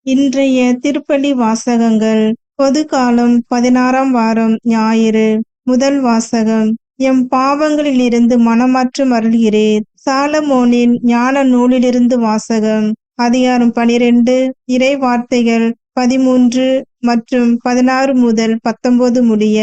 இன்றைய திருப்பலி வாசகங்கள். பொதுக்காலம் 16ஆம் வாரம் ஞாயிறு. முதல் வாசகம். எம் பாவங்களிலிருந்து மனமாற்றம் அருள்கிறீர். சாலமோனின் ஞான நூலிலிருந்து வாசகம். அதிகாரம் 12. இறை வார்த்தைகள் 13 மற்றும் 16 முதல் 19 முடிய.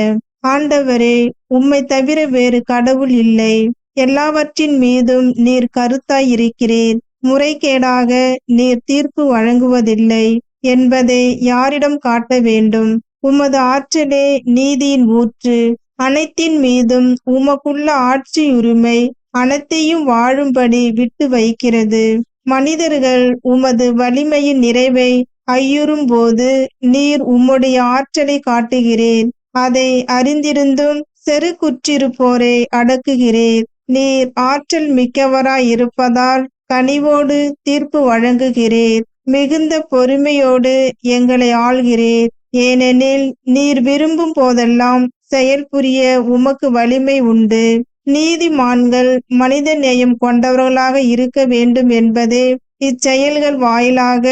ஆண்டவரே, உம்மை தவிர வேறு கடவுள் இல்லை. எல்லாவற்றின் மீதும் நீர் கருத்தாய் இருக்கிறீர். முறைகேடாக நீர் தீர்ப்பு வழங்குவதில்லை என்பதை யாரிடம் காட்ட வேண்டும்? உமது ஆற்றலே நீதியின் ஊற்று. அனைத்தின் மீதும் உமக்குள்ள ஆட்சி உரிமை அனைத்தையும் வாழும்படி விட்டு வைக்கிறது. மனிதர்கள் உமது வலிமையின் நிறைவை ஐயுறும் போது நீர் உம்முடைய ஆற்றலை காட்டுகிறீர். அதை அறிந்திருந்தும் செருக்குற்றிருப்போரை அடக்குகிறீர். நீர் ஆற்றல் மிக்கவராய் இருப்பதால் கனிவோடு தீர்ப்பு வழங்குகிறீர். மிகுந்த பொறுமையோடு எங்களை ஆள்கிறீர். ஏனெனில் நீர் விரும்பும் போதெல்லாம் செயல் புரிய உமக்கு வலிமை உண்டு. நீதிமான்கள் மனித நேயம் கொண்டவர்களாக இருக்க வேண்டும் என்பதே இச்செயல்கள் வாயிலாக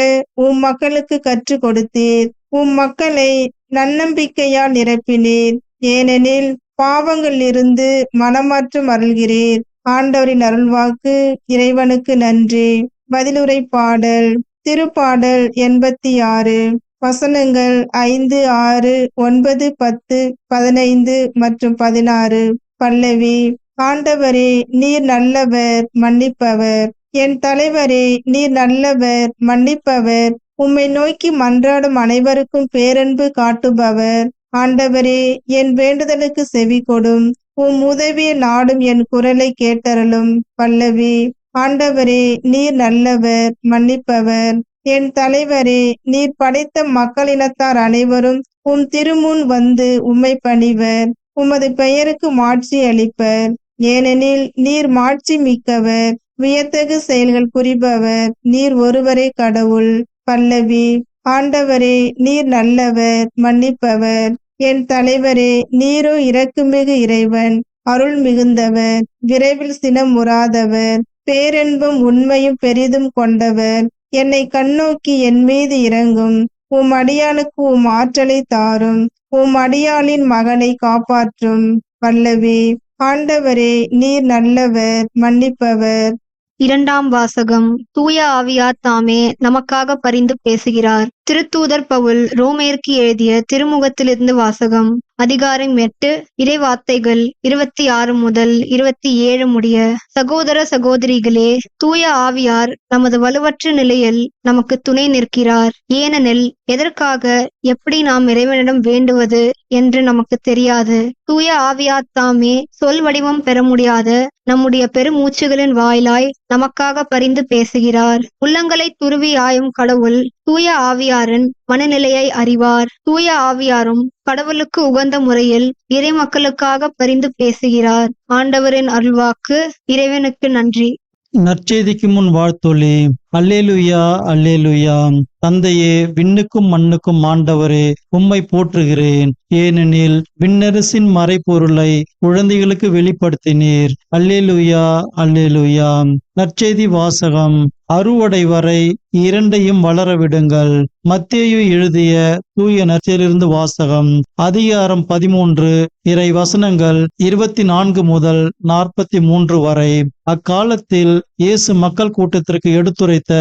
உம் மக்களுக்கு கற்றுக் கொடுத்தீர். உம் மக்களை நன்னம்பிக்கையால் நிரப்பினீர். ஏனெனில் பாவங்களிலிருந்து மனமாற்றம் அருள்கிறீர். ஆண்டவரின் அருள்வாக்கு. இறைவனுக்கு நன்றி. பதிலுரை பாடல். திருப்பாடல் 86. வசனங்கள் 5, 6, 9, 10, 15 மற்றும் 16. பல்லவி. ஆண்டவரே, நீர் நல்லவர், மன்னிப்பவர். என் தலைவரே, நீர் நல்லவர், மன்னிப்பவர். உம்மை நோக்கி மன்றாடும் அனைவருக்கும் பேரன்பு காட்டுபவர். ஆண்டவரே, என் வேண்டுதலுக்கு செவி கொடும். உம் உதவிய நாடும் என் குரலை கேட்டருளும். பல்லவி. ஆண்டவரே, நீர் நல்லவர், மன்னிப்பவர். என் தலைவரே, நீர் படைத்த மக்களினத்தார் அனைவரும் உம் திருமுன் வந்து உம்மை பணிவர். உமது பெயருக்கு மாட்சி அளிப்பர். ஏனெனில் நீர் மாட்சி மிக்கவர், வியத்தகு செயல்கள் புரிபவர். நீர் ஒருவரே கடவுள். பல்லவி. ஆண்டவரே, நீர் நல்லவர், மன்னிப்பவர். என் தலைவரே, நீரோ இரக்குமிகு இறைவன், அருள் மிகுந்தவர், விரைவில் சினம் உறாதவர், பேரன்பும் உண்மையும் பெரிதும் கொண்டவர். என்னை கண்ணோக்கி என் மீது இரங்கும். உம் அடியானுக்கு உம் ஆற்றலை தாரும். உம் அடியாளின் மகனை காப்பாற்றும். பல்லவி. ஆண்டவரே, நீர் நல்லவர், மன்னிப்பவர். இரண்டாம் வாசகம். தூய ஆவியார் தாமே நமக்காக பரிந்து பேசுகிறார். திருத்தூதர் பவுல் ரோமேற்கு எழுதிய திருமுகத்திலிருந்து வாசகம். அதிகாரம் 8. இறை வார்த்தைகள் 26 முதல் 27 முடிய. சகோதர சகோதரிகளே, தூய ஆவியார் நமது வலுவற்ற நிலையில் நமக்கு துணை நிற்கிறார். ஏனெனில் எதற்காக எப்படி நாம் இறைவனிடம் வேண்டுவது என்று நமக்கு தெரியாது. தூய ஆவியார் தாமே சொல் வடிவம் பெற முடியாத நம்முடைய பெருமூச்சுகளின் வாயிலாய் நமக்காக பரிந்து பேசுகிறார். உள்ளங்களை துருவி ஆயும் கடவுள் தூய ஆவியாரின் மனநிலையை அறிவார். தூய ஆவியாரும் கடவுளுக்கு உகந்த முறையில் இறை மக்களுக்காக பரிந்து பேசுகிறார். ஆண்டவரின் அருள்வாக்கு. இறைவனுக்கு நன்றி. நற்செய்திக்கு முன் வாழ்த்தொலி. அல்லேலுயா, அல்லேலுயா. தந்தையே, விண்ணுக்கும் மண்ணுக்கும் ஆண்டவரே, உம்மை போற்றுகிறேன். ஏனெனில் விண்ணரசின் மறைபொருளை குழந்தைகளுக்கு வெளிப்படுத்தினீர். அல்லேலுயா, அல்லேலுயா. நற்செய்தி வாசகம். அறுவடை வரை இரண்டையும் வளர விடுங்கள். மத்தேயு எழுதிய தூய நற்செய்தியிலிருந்து வாசகம். அதிகாரம் 13. இறை வசனங்கள் 24 முதல் 43 வரை. அக்காலத்தில் இயேசு மக்கள் கூட்டத்திற்கு எடுத்துரைத்த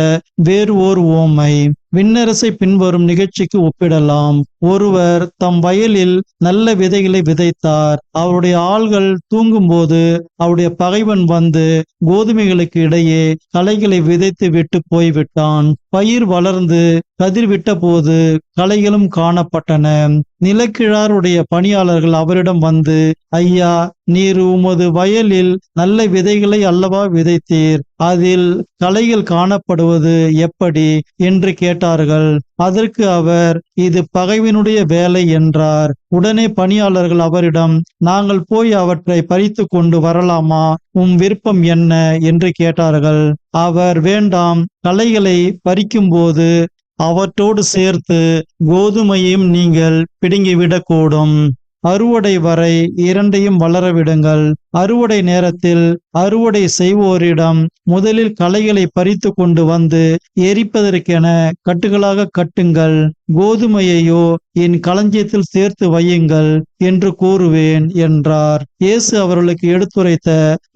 வேறு ஓர் உவமை விண்ணரசை பின்வரும் நிகழ்ச்சிக்கு ஒப்பிடலாம். ஒருவர் தம் வயலில் நல்ல விதைகளை விதைத்தார். அவருடைய ஆள்கள் தூங்கும்போது அவருடைய பகைவன் வந்து கோதுமைகளுக்கு இடையே களைகளை விதைத்து விட்டு போய்விட்டான். பயிர் வளர்ந்து கதிர் விட்ட போது களைகளும் காணப்பட்டன. நிலக்கிழாருடைய பணியாளர்கள் அவரிடம் வந்து, ஐயா, நீர் உமது வயலில் நல்ல விதைகளை அல்லவா விதைத்தீர், அதில் களைகள் காணப்படுவது எப்படி என்று கேட்டார்கள். அதற்கு அவர், இது பகைவனுடைய வேலை என்றார். உடனே பணியாளர்கள் அவரிடம், நாங்கள் போய் அவற்றை பறித்து கொண்டு வரலாமா, உம் விருப்பம் என்ன என்று கேட்டார்கள். அவர், வேண்டாம், களைகளை பறிக்கும்போது அவற்றோடு சேர்த்து கோதுமையும் நீங்கள் பிடுங்கிவிடக்கூடும். அறுவடை வரை இரண்டையும் வளரவிடுங்கள். அறுவடை நேரத்தில் அறுவடை செய்வோரிடம் முதலில் களைகளை பறித்து கொண்டு வந்து எரிப்பதற்கென கட்டுகளாக கட்டுங்கள். கோதுமையையோ என் களஞ்சியத்தில் சேர்த்து வையுங்கள் என்று கூறுவேன் என்றார். இயேசு அவர்களுக்கு எடுத்துரைத்த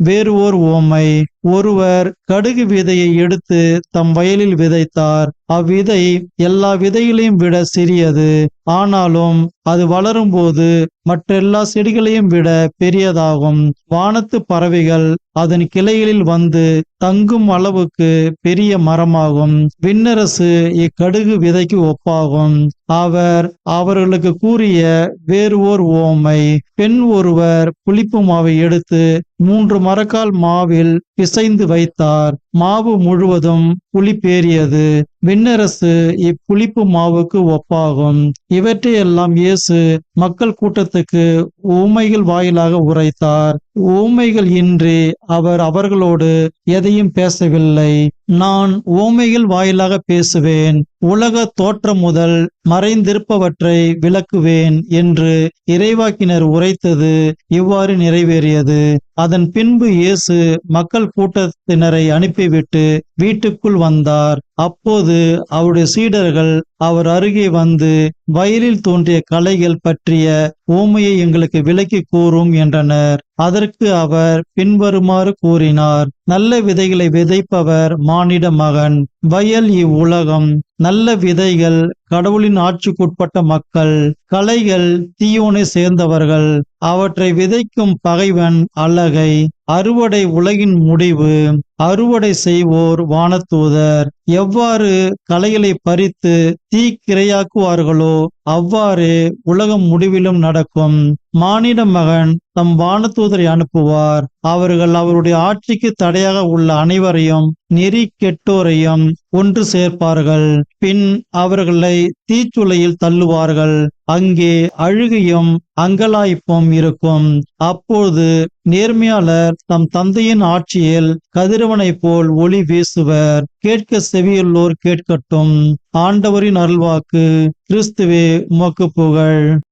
வேறு ஓர் உவமை. ஒருவர் கடுகு விதையை எடுத்து தம் வயலில் விதைத்தார். அவ்விதை எல்லா விதைகளையும் விட சிறியது. ஆனாலும் அது வளரும் போது மற்றெல்லா செடிகளையும் விட பெரியதாகும். வானத்து பறவைகள் அதன் கிளைகளில் வந்து தங்கும் அளவுக்கு பெரிய மரமாகும். விண்ணரசு இக்கடுகு விதைக்கு ஒப்பாகும். அவர் அவர்களுக்கு கூறிய வேறு ஓர் உவமை. பெண் ஒருவர் புளிப்பு மாவை எடுத்து 3 மரக்கால் மாவில் பிசைந்து வைத்தார். மாவு முழுவதும் புளிப்பேறியது. விண்ணரசு இப்புளிப்பு மாவுக்கு ஒப்பாகும். இவற்றையெல்லாம் இயேசு மக்கள் கூட்டத்துக்கு உவமைகள் வாயிலாக உரைத்தார். உவமைகள் இன்றி அவர் அவர்களோடு எதையும் பேசவில்லை. நான் உவமைகள் வாயிலாக பேசுவேன். உலக தோற்றம் முதல் மறைந்திருப்பவற்றை விளக்குவேன் என்று இறைவாக்கினர் உரைத்தது இவ்வாறு நிறைவேறியது. அதன் பின்பு இயேசு மக்கள் கூட்டத்தினரை அனுப்பிவிட்டு வீட்டுக்குள் வந்தார். அப்போது அவருடைய சீடர்கள் அவர் அருகே வந்து, வயலில் தோன்றிய களைகள் பற்றிய உவமையை எங்களுக்கு விளக்கி கூறும் என்றனர். அதற்கு அவர் பின்வருமாறு கூறினார். நல்ல விதைகளை விதைப்பவர் மானிட மகன். வயல் இவ்வுலகம். நல்ல விதைகள் கடவுளின் ஆட்சிக்குட்பட்ட மக்கள். களைகள் தீயோனை சேர்ந்தவர்கள். அவற்றை விதைக்கும் பகைவன் அலகை. அறுவடை உலகின் முடிவு. அறுவடை செய்வோர் வானதூதர். எவ்வாறு களைகளை பறித்து தீக்கிரையாக்குவார்களோ அவ்வாறு உலகம் முடிவிலும் நடக்கும். மானிட மகன் தம் வானதூதரை அனுப்புவார். அவர்கள் அவருடைய ஆட்சிக்கு தடையாக உள்ள அனைவரையும் நெறி கெட்டோரையும் ஒன்று சேர்ப்பார்கள். பின் அவர்களை தீச்சுளையில் தள்ளுவார்கள். அங்கே அழுகையும் அங்கலாய்ப்பும் இருக்கும். அப்போது நேர்மையாளர் தம் தந்தையின் ஆட்சியில் கதிரவனைப் போல் ஒளி வீசுவர். கேட்க செவியுள்ளோர் கேட்கட்டும். ஆண்டவரின் அருள்வாக்கு. கிறிஸ்துவே உமக்கு புகழ்.